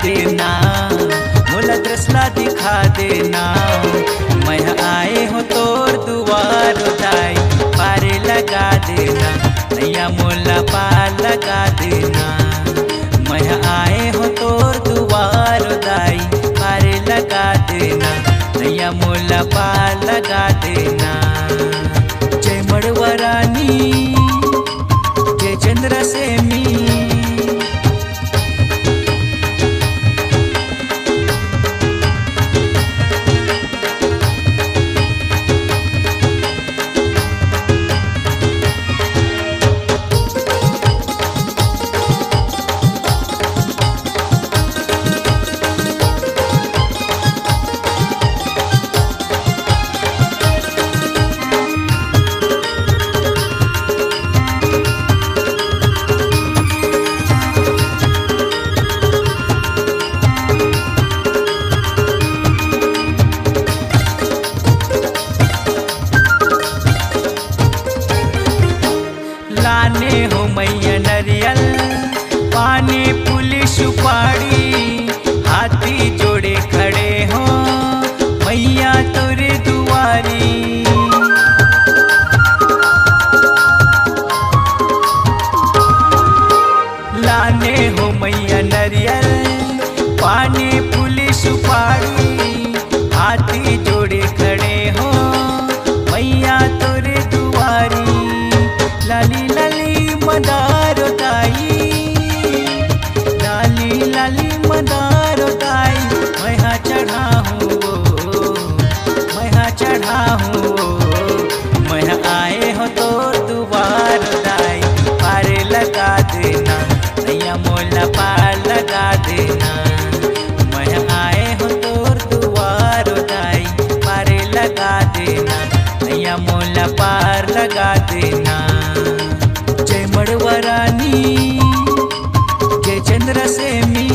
देना, मोला रसला दिखा देना। मैं आए हो तोर दुआर दाई, पारे लगा देना, नैया मोला पार लगा देना। मैं आए हो तोर दुआर दाई, पारे लगा देना, नैया मोला पार लगा देना। जय मड़वा रानी, जय चंद्र सेमी, लाने हो मैया नरियल, पानी पुलिस सुपारी, हाथी जोड़े खड़े हो मैया तोरे दुआरी। लाने हो मैया नरियल, पानी पुलिस सुपारी, हाथी जोड़े खड़े हो मैया तोरे दुआरी। लाली लाली मदारो ताई, लाली लाली मदारो ताई, मैं हाँ चढ़ा हूँ, मैं हाँ चढ़ा हूँ। मैं आए हो तो दुआर दाई, पारे लगा देना, नैया मोला पार लगा देना। मैं आए हो तो दुआर दाई, पारे लगा देना, नैया मोला पार लगा देना। जय मड़वा रानी, जय चंद्र सेमी,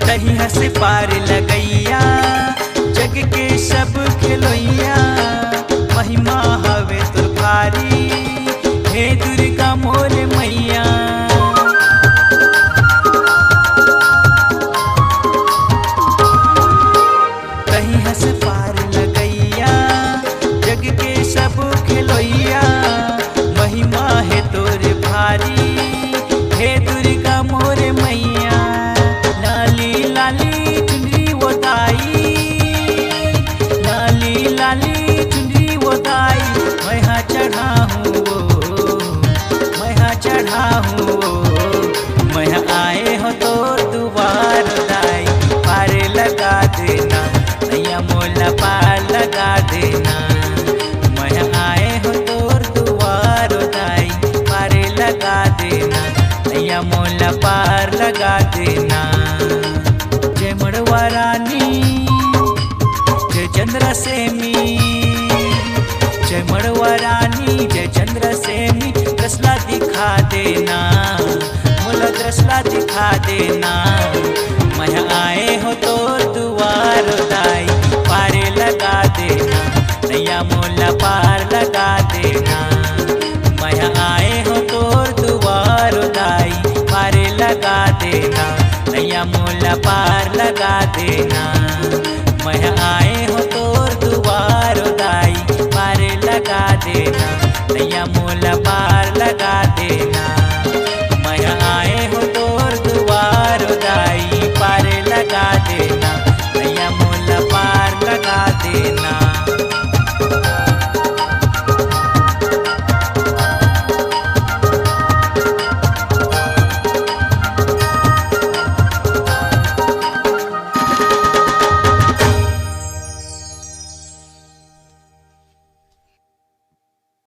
दहिया से पार लगैया, जग के सब खिलैया, महिमा हवे तुर भारी, हे दुर्गा मोर मैया। दहिया से पार लगैया, जग के सब खिलैया, महिमा है तोर भारी, हे दुर्गा मोर मैया। लाली लाली चुनरी वो ताई, लाली लाली चुनरी वो ताई, मैं हाँ चढ़ा हूँ, मैं हाँ चढ़ा हूँ। मैं आए हो तो दुआर दाई, पारे लगा देना, नैया मोला पार लगा देना। मैं आए हो तो दुआर दाई, पारे लगा देना, नैया मोला पार लगा देना। जय मड़वा रानी, जय चंद्र सेमी, जय मड़वा रानी, जय चंद्र सेमी, रसला दिखा देना, मोला रास्ता दिखा देना। मैं आए हो तो दुआर दाई पार लगा देना, नैया मोला पार लगा देना। मैं आए हो तो दुआर दाई पार लगा देना, नैया मोला पार लगा देना। मैं आए हो तो दुआर दाई पार लगा देना, नैया मोला पार लगा देना। मैं आए हो